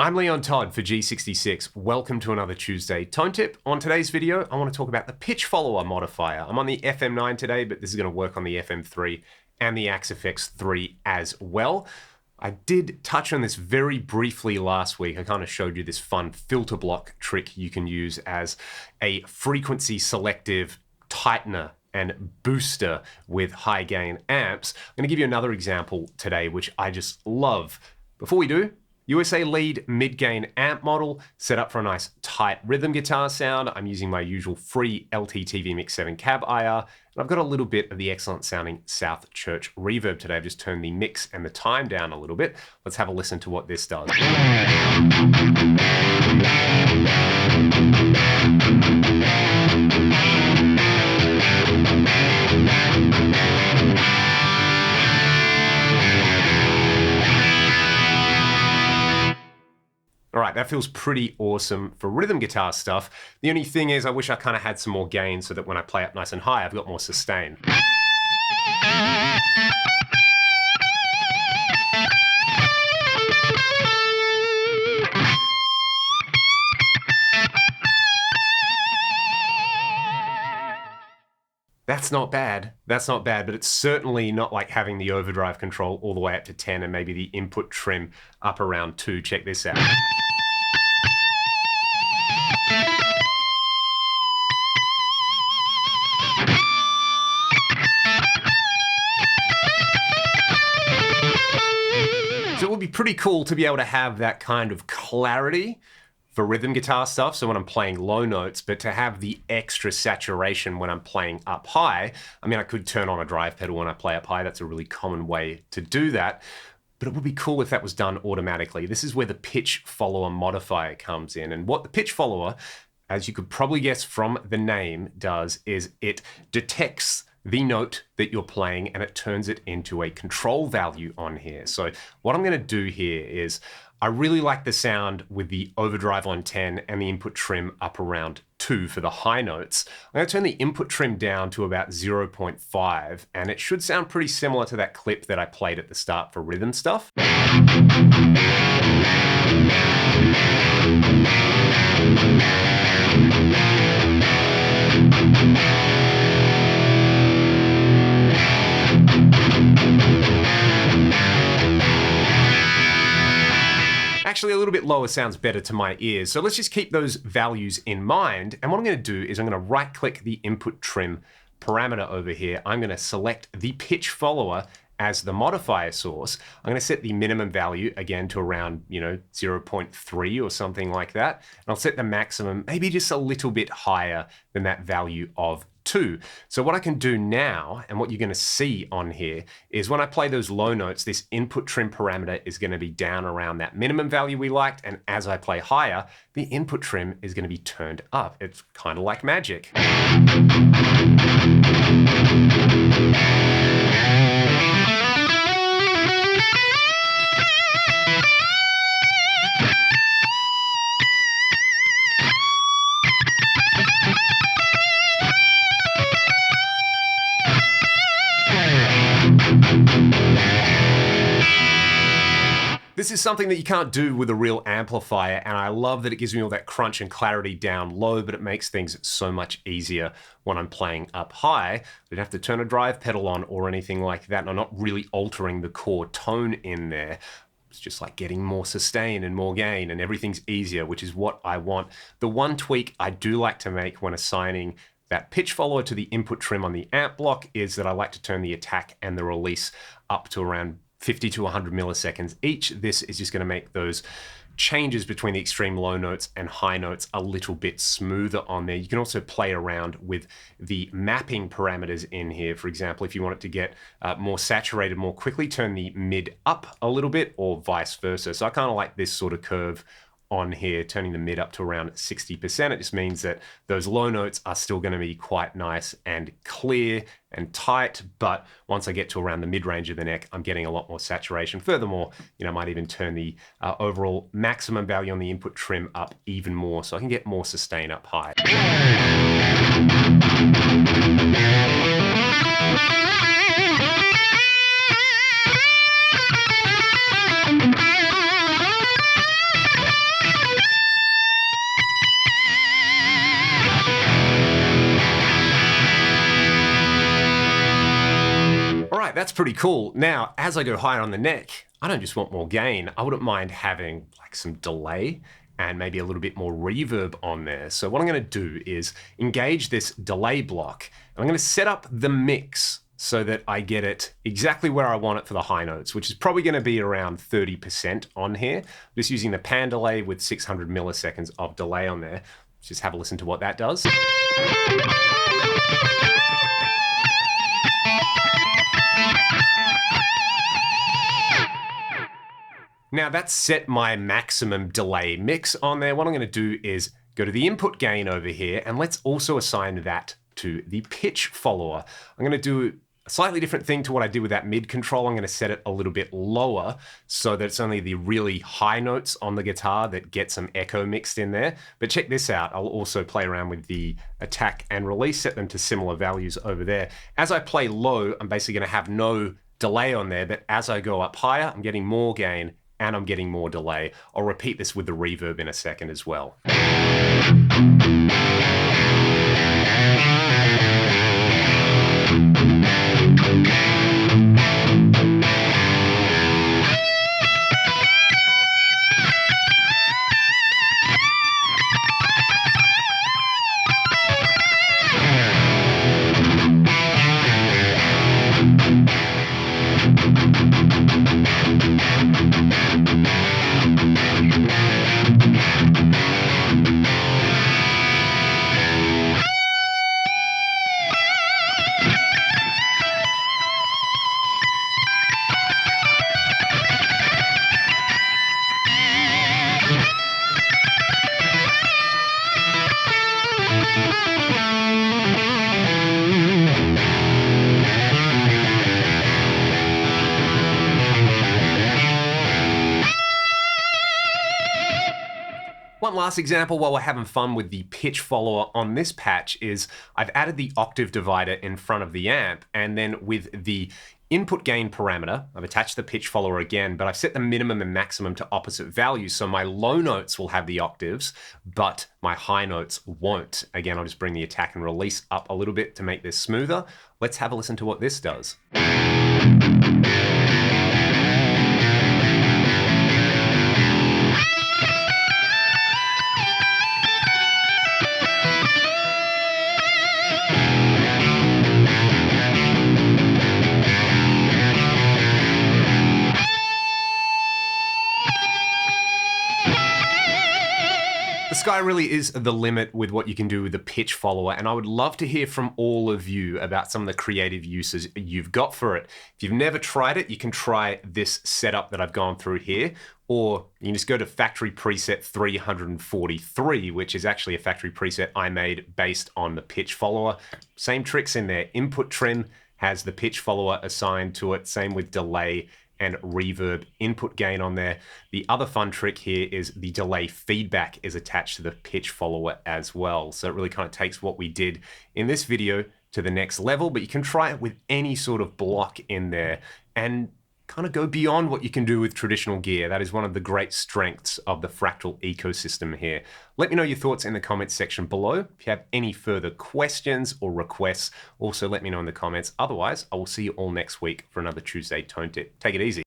I'm Leon Todd for G66. Welcome to another Tuesday Tone Tip. On today's video, I want to talk about the pitch follower modifier. I'm on the FM9 today, but this is going to work on the FM3 and the Axe-FX 3 as well. I did touch on this very briefly last week. I kind of showed you this fun filter block trick you can use as a frequency selective tightener and booster with high gain amps. I'm going to give you another example today, which I just love. Before we do, USA lead mid-gain amp model set up for a nice tight rhythm guitar sound. I'm using my usual free LTTV Mix 7 cab IR, and I've got a little bit of the excellent sounding South Church reverb today. I've just turned the mix and the time down a little bit. Let's have a listen to what this does. All right, that feels pretty awesome for rhythm guitar stuff. The only thing is I wish I kind of had some more gain so that when I play up nice and high, I've got more sustain. That's not bad, but it's certainly not like having the overdrive control all the way up to 10 and maybe the input trim up around 2. Check this out. So it would be pretty cool to be able to have that kind of clarity for rhythm guitar stuff, so when I'm playing low notes, but to have the extra saturation when I'm playing up high. I mean, I could turn on a drive pedal when I play up high. That's a really common way to do that, but it would be cool if that was done automatically. This is where the pitch follower modifier comes in, and what the pitch follower, as you could probably guess from the name, does is it detects the note that you're playing and it turns it into a control value on here. So what I'm gonna do here is, I really like the sound with the overdrive on 10 and the input trim up around 2 for the high notes. I'm gonna turn the input trim down to about 0.5, and it should sound pretty similar to that clip that I played at the start for rhythm stuff. Actually, a little bit lower sounds better to my ears. So let's just keep those values in mind. And what I'm going to do is I'm going to right click the input trim parameter over here. I'm going to select the pitch follower as the modifier source. I'm going to set the minimum value again to around, 0.3 or something like that. And I'll set the maximum maybe just a little bit higher than that value of 2. So what I can do now, and what you're going to see on here, is when I play those low notes, this input trim parameter is going to be down around that minimum value we liked, and as I play higher, the input trim is going to be turned up. It's kind of like magic. This is something that you can't do with a real amplifier, and I love that it gives me all that crunch and clarity down low, but it makes things so much easier when I'm playing up high. I don't have to turn a drive pedal on or anything like that, and I'm not really altering the core tone in there. It's just like getting more sustain and more gain, and everything's easier, which is what I want. The one tweak I do like to make when assigning that pitch follower to the input trim on the amp block is that I like to turn the attack and the release up to around 50 to 100 milliseconds each. This is just going to make those changes between the extreme low notes and high notes a little bit smoother on there. You can also play around with the mapping parameters in here. For example, if you want it to get more saturated more quickly, turn the mid up a little bit, or vice versa. So I kind of like this sort of curve on here, turning the mid up to around 60%. It just means that those low notes are still going to be quite nice and clear and tight, but once I get to around the mid-range of the neck, I'm getting a lot more saturation. Furthermore, I might even turn the overall maximum value on the input trim up even more, so I can get more sustain up high. that's pretty cool. Now, as I go higher on the neck, I don't just want more gain. I wouldn't mind having like some delay and maybe a little bit more reverb on there. So what I'm gonna do is engage this delay block, and I'm gonna set up the mix so that I get it exactly where I want it for the high notes, which is probably gonna be around 30% on here. Just using the pan delay with 600 milliseconds of delay on there. Let's just have a listen to what that does. Now that's set my maximum delay mix on there. What I'm gonna do is go to the input gain over here, and let's also assign that to the pitch follower. I'm gonna do a slightly different thing to what I did with that mid control. I'm gonna set it a little bit lower so that it's only the really high notes on the guitar that get some echo mixed in there. But check this out. I'll also play around with the attack and release, set them to similar values over there. As I play low, I'm basically gonna have no delay on there, but as I go up higher, I'm getting more gain and I'm getting more delay. I'll repeat this with the reverb in a second as well. One last example while we're having fun with the pitch follower on this patch is I've added the octave divider in front of the amp, and then with the input gain parameter, I've attached the pitch follower again, but I've set the minimum and maximum to opposite values, so my low notes will have the octaves, but my high notes won't. Again, I'll just bring the attack and release up a little bit to make this smoother. Let's have a listen to what this does. The sky really is the limit with what you can do with the pitch follower, and I would love to hear from all of you about some of the creative uses you've got for it. If you've never tried it, you can try this setup that I've gone through here, or you can just go to factory preset 343, which is actually a factory preset I made based on the pitch follower. Same tricks in there. Input trim has the pitch follower assigned to it, same with delay and reverb input gain on there. The other fun trick here is the delay feedback is attached to the pitch follower as well. So it really kind of takes what we did in this video to the next level, but you can try it with any sort of block in there and kind of go beyond what you can do with traditional gear. That is one of the great strengths of the Fractal ecosystem here. Let me know your thoughts in the comments section below. If you have any further questions or requests, also let me know in the comments. Otherwise, I will see you all next week for another Tuesday Tone Tip. Take it easy.